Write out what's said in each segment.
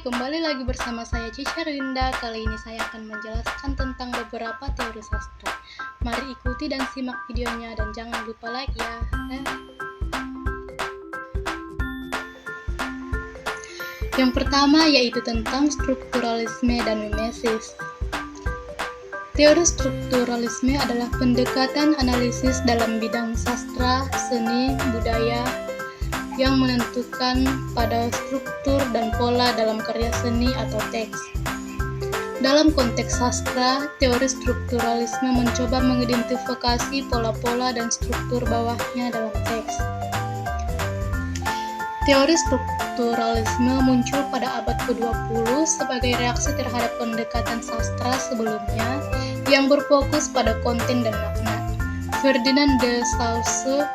kembali lagi bersama saya Cica Rinda. Kali ini saya akan menjelaskan tentang beberapa teori sastra. Mari ikuti dan simak videonya dan jangan lupa like ya. Yang pertama yaitu tentang strukturalisme dan mimesis. Teori strukturalisme adalah pendekatan analisis dalam bidang sastra, seni, budaya, yang menentukan pada struktur dan pola dalam karya seni atau teks. Dalam konteks sastra, teori strukturalisme mencoba mengidentifikasi pola-pola dan struktur bawahnya dalam teks. Teori strukturalisme muncul pada abad ke-20 sebagai reaksi terhadap pendekatan sastra sebelumnya yang berfokus pada konten dan makna. Ferdinand de Saussure,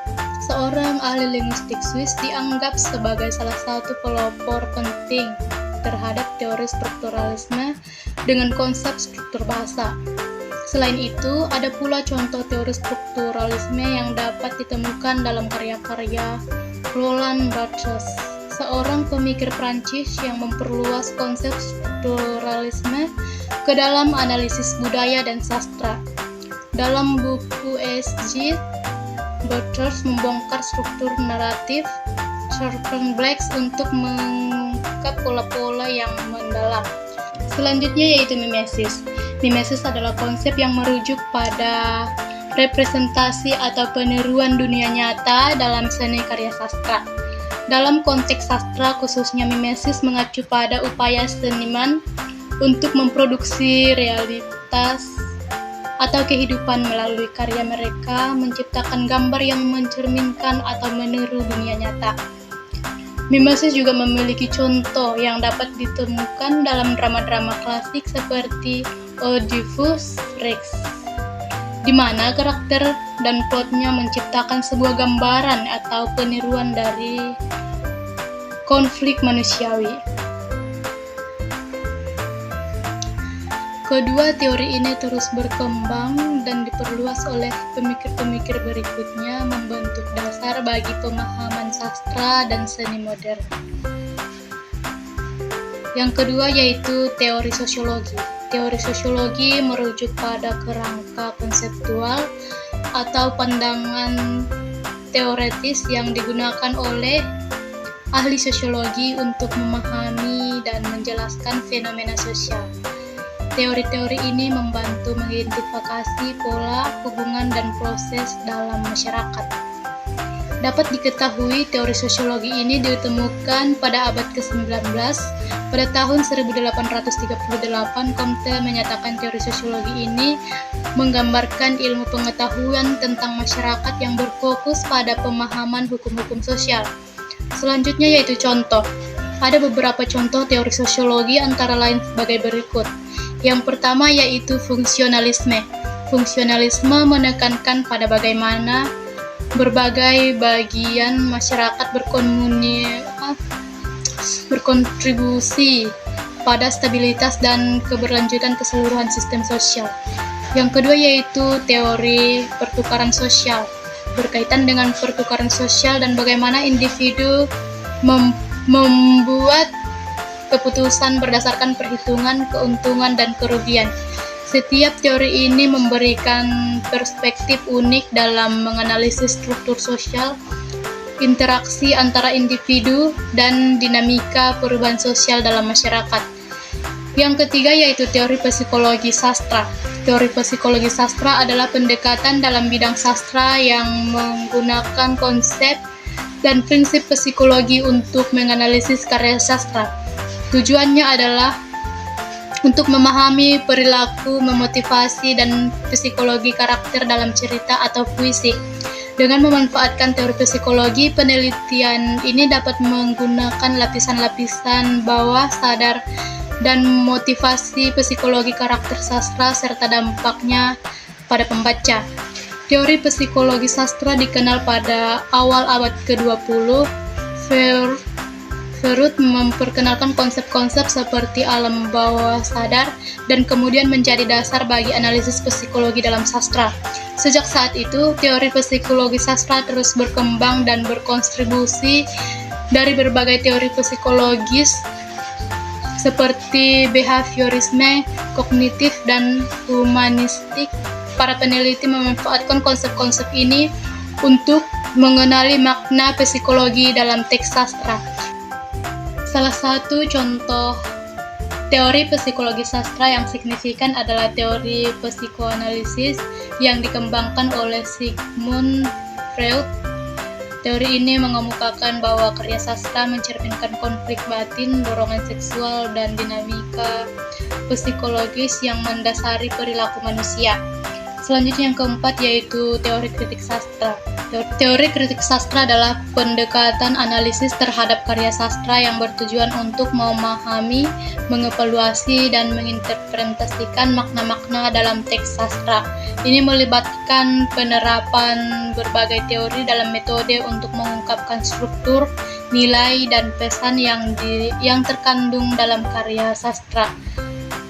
seorang ahli linguistik Swiss, dianggap sebagai salah satu pelopor penting terhadap teori strukturalisme dengan konsep struktur bahasa. Selain itu, ada pula contoh teori strukturalisme yang dapat ditemukan dalam karya-karya Roland Barthes, seorang pemikir Prancis yang memperluas konsep strukturalisme ke dalam analisis budaya dan sastra. Dalam buku ESG, Barthes membongkar struktur naratif Certain Blacks untuk mengungkap pola-pola yang mendalam. Selanjutnya yaitu mimesis. Mimesis adalah konsep yang merujuk pada representasi atau peniruan dunia nyata dalam seni karya sastra. Dalam konteks sastra, khususnya mimesis mengacu pada upaya seniman untuk memproduksi realitas atau kehidupan melalui karya mereka, menciptakan gambar yang mencerminkan atau meniru dunia nyata. Mimesis juga memiliki contoh yang dapat ditemukan dalam drama-drama klasik seperti Oedipus Rex, di mana karakter dan plotnya menciptakan sebuah gambaran atau peniruan dari konflik manusiawi. Kedua teori ini terus berkembang dan diperluas oleh pemikir-pemikir berikutnya, membentuk dasar bagi pemahaman sastra dan seni modern. Yang kedua yaitu teori sosiologi. Teori sosiologi merujuk pada kerangka konseptual atau pandangan teoretis yang digunakan oleh ahli sosiologi untuk memahami dan menjelaskan fenomena sosial. Teori-teori ini membantu mengidentifikasi pola, hubungan, dan proses dalam masyarakat. Dapat diketahui, teori sosiologi ini ditemukan pada abad ke-19. Pada tahun 1838, Comte menyatakan teori sosiologi ini menggambarkan ilmu pengetahuan tentang masyarakat yang berfokus pada pemahaman hukum-hukum sosial. Selanjutnya yaitu contoh. Ada beberapa contoh teori sosiologi antara lain sebagai berikut. Yang pertama yaitu fungsionalisme. Fungsionalisme menekankan pada bagaimana berbagai bagian masyarakat berkontribusi pada stabilitas dan keberlanjutan keseluruhan sistem sosial. Yang kedua yaitu teori pertukaran sosial, berkaitan dengan pertukaran sosial dan bagaimana individu membuat keputusan berdasarkan perhitungan keuntungan dan kerugian. Setiap teori ini memberikan perspektif unik dalam menganalisis struktur sosial, interaksi antara individu, dan dinamika perubahan sosial dalam masyarakat. Yang ketiga yaitu teori psikologi sastra. Teori psikologi sastra adalah pendekatan dalam bidang sastra yang menggunakan konsep dan prinsip psikologi untuk menganalisis karya sastra. Tujuannya adalah untuk memahami perilaku, memotivasi, dan psikologi karakter dalam cerita atau puisi. Dengan memanfaatkan teori psikologi, penelitian ini dapat menggunakan lapisan-lapisan bawah sadar dan motivasi psikologi karakter sastra serta dampaknya pada pembaca. Teori psikologi sastra dikenal pada awal abad ke-20. Freud memperkenalkan konsep-konsep seperti alam bawah sadar dan kemudian menjadi dasar bagi analisis psikologi dalam sastra. Sejak saat itu, teori psikologi sastra terus berkembang dan berkontribusi dari berbagai teori psikologis seperti behaviorisme, kognitif, dan humanistik. Para peneliti memanfaatkan konsep-konsep ini untuk mengenali makna psikologi dalam teks sastra. Salah satu contoh teori psikologi sastra yang signifikan adalah teori psikoanalisis yang dikembangkan oleh Sigmund Freud. Teori ini mengemukakan bahwa karya sastra mencerminkan konflik batin, dorongan seksual, dan dinamika psikologis yang mendasari perilaku manusia. Selanjutnya yang keempat yaitu teori kritik sastra. Teori kritik sastra adalah pendekatan analisis terhadap karya sastra yang bertujuan untuk memahami, mengevaluasi, dan menginterpretasikan makna-makna dalam teks sastra. Ini melibatkan penerapan berbagai teori dalam metode untuk mengungkapkan struktur, nilai, dan pesan yang terkandung dalam karya sastra.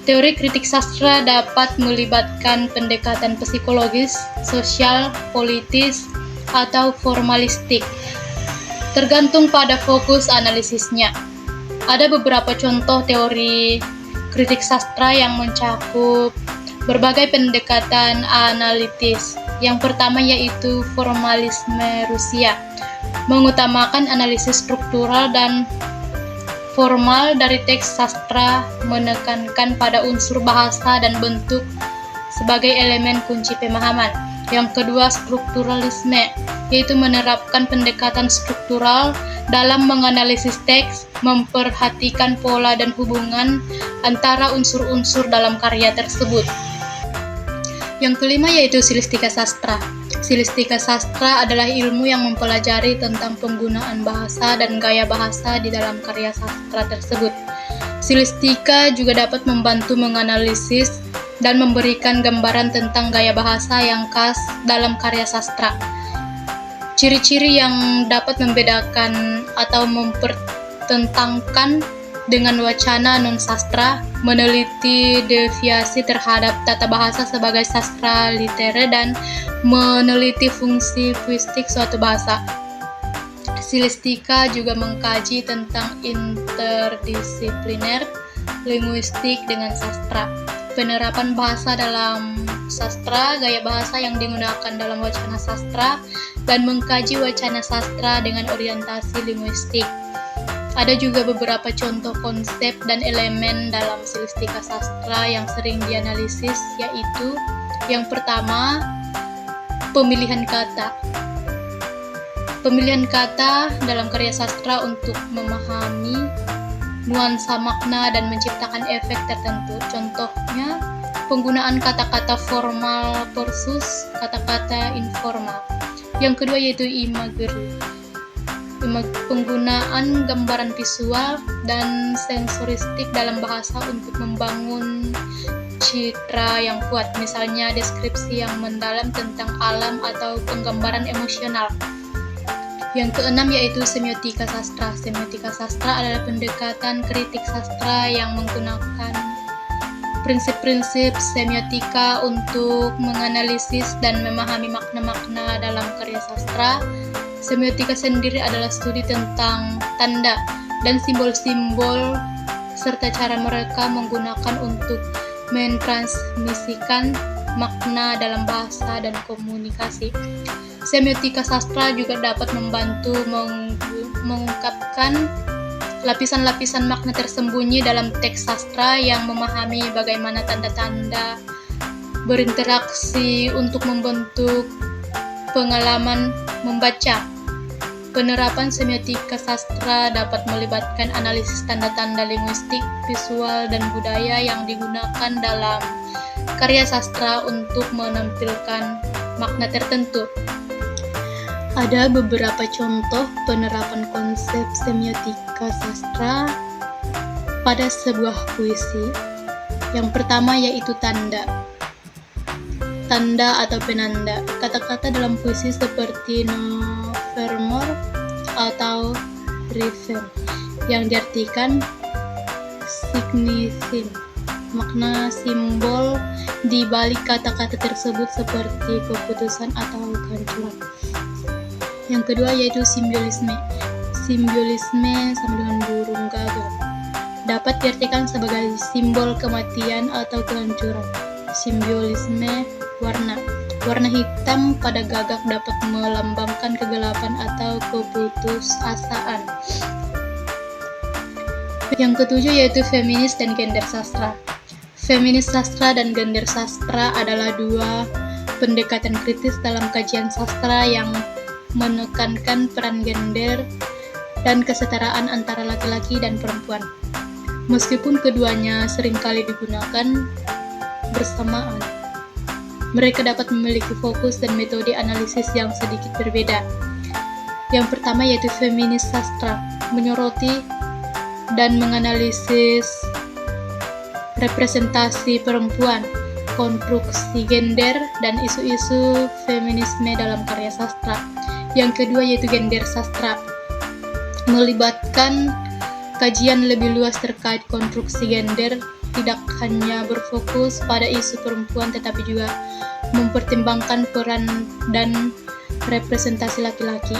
Teori kritik sastra dapat melibatkan pendekatan psikologis, sosial, politis, atau formalistik, tergantung pada fokus analisisnya. Ada beberapa contoh teori kritik sastra yang mencakup berbagai pendekatan analitis. Yang pertama yaitu formalisme Rusia, mengutamakan analisis struktural dan formal dari teks sastra, menekankan pada unsur bahasa dan bentuk sebagai elemen kunci pemahaman. Yang kedua, strukturalisme, yaitu menerapkan pendekatan struktural dalam menganalisis teks, memperhatikan pola dan hubungan antara unsur-unsur dalam karya tersebut. Yang kelima yaitu stilistika sastra. Stilistika sastra adalah ilmu yang mempelajari tentang penggunaan bahasa dan gaya bahasa di dalam karya sastra tersebut. Stilistika juga dapat membantu menganalisis dan memberikan gambaran tentang gaya bahasa yang khas dalam karya sastra. Ciri-ciri yang dapat membedakan atau mempertentangkan dengan wacana non-sastra, meneliti deviasi terhadap tata bahasa sebagai sastra literer, dan meneliti fungsi puistik suatu bahasa. Stilistika juga mengkaji tentang interdisipliner linguistik dengan sastra, penerapan bahasa dalam sastra, gaya bahasa yang digunakan dalam wacana sastra, dan mengkaji wacana sastra dengan orientasi linguistik. Ada juga beberapa contoh konsep dan elemen dalam stilistika sastra yang sering dianalisis, yaitu yang pertama, pemilihan kata. Pemilihan kata dalam karya sastra untuk memahami nuansa makna dan menciptakan efek tertentu. Contohnya, penggunaan kata-kata formal versus kata-kata informal. Yang kedua yaitu imagery, penggunaan gambaran visual dan sensoristik dalam bahasa untuk membangun citra yang kuat, misalnya deskripsi yang mendalam tentang alam atau penggambaran emosional. Yang keenam yaitu semiotika sastra. Semiotika sastra adalah pendekatan kritik sastra yang menggunakan prinsip-prinsip semiotika untuk menganalisis dan memahami makna-makna dalam karya sastra. Semiotika sendiri adalah studi tentang tanda dan simbol-simbol serta cara mereka menggunakan untuk mentransmisikan makna dalam bahasa dan komunikasi. Semiotika sastra juga dapat membantu mengungkapkan lapisan-lapisan makna tersembunyi dalam teks sastra yang memahami bagaimana tanda-tanda berinteraksi untuk membentuk pengalaman membaca. Penerapan semiotika sastra dapat melibatkan analisis tanda-tanda linguistik, visual, dan budaya yang digunakan dalam karya sastra untuk menampilkan makna tertentu. Ada beberapa contoh penerapan konsep semiotika sastra pada sebuah puisi. Yang pertama yaitu tanda. Tanda atau penanda. Kata-kata dalam puisi seperti nevermore atau reason yang diartikan signifikan. Makna simbol di balik kata-kata tersebut seperti keputusan atau kehancuran. Yang kedua yaitu simbolisme. Simbolisme sama dengan burung gagak. dapat diartikan sebagai simbol kematian atau kehancuran. Simbolisme warna. Warna hitam pada gagak dapat melambangkan kegelapan atau keputusasaan. Yang ketujuh yaitu feminis dan gender sastra. Feminis sastra dan gender sastra adalah dua pendekatan kritis dalam kajian sastra yang menekankan peran gender dan kesetaraan antara laki-laki dan perempuan. Meskipun keduanya seringkali digunakan bersamaan, mereka dapat memiliki fokus dan metode analisis yang sedikit berbeda. Yang pertama yaitu feminis sastra, menyoroti dan menganalisis representasi perempuan, konstruksi gender, dan isu-isu feminisme dalam karya sastra. Yang kedua yaitu gender sastra, melibatkan kajian lebih luas terkait konstruksi gender, tidak hanya berfokus pada isu perempuan tetapi juga mempertimbangkan peran dan representasi laki-laki.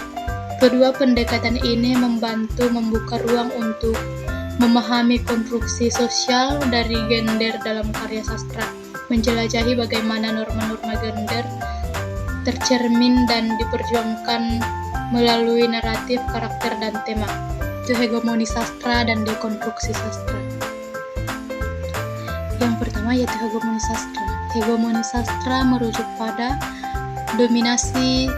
Kedua pendekatan ini membantu membuka ruang untuk memahami konstruksi sosial dari gender dalam karya sastra, menjelajahi bagaimana norma-norma gender tercermin dan diperjuangkan melalui naratif, karakter, dan tema. Itu hegemoni sastra dan dekonstruksi sastra. Yang pertama yaitu hegemoni sastra. Hegemoni sastra merujuk pada dominasi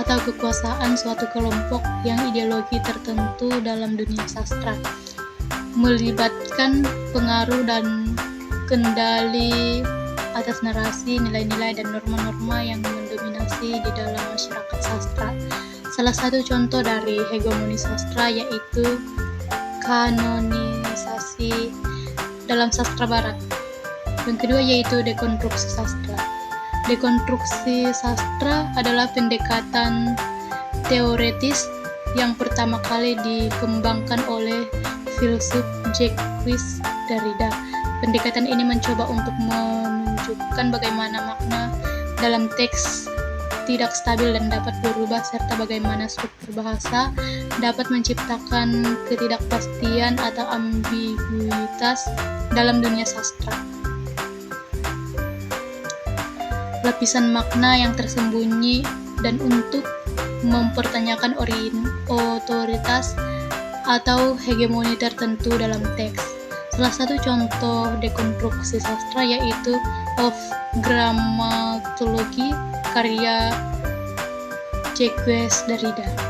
atau kekuasaan suatu kelompok yang ideologi tertentu dalam dunia sastra, melibatkan pengaruh dan kendali atas narasi, nilai-nilai, dan norma-norma yang mendominasi di dalam masyarakat sastra. Salah satu contoh dari hegemoni sastra yaitu kanonisasi dalam sastra barat. Yang kedua yaitu dekonstruksi sastra. Dekonstruksi sastra adalah pendekatan teoretis yang pertama kali dikembangkan oleh filsuf Jacques Derrida. Pendekatan ini mencoba untuk menunjukkan bagaimana makna dalam teks tidak stabil dan dapat berubah, serta bagaimana struktur bahasa dapat menciptakan ketidakpastian atau ambiguitas dalam dunia sastra. Lapisan makna yang tersembunyi dan untuk mempertanyakan otoritas atau hegemoni tertentu dalam teks. Salah satu contoh dekonstruksi sastra yaitu Of Grammatology karya Jacques Derrida.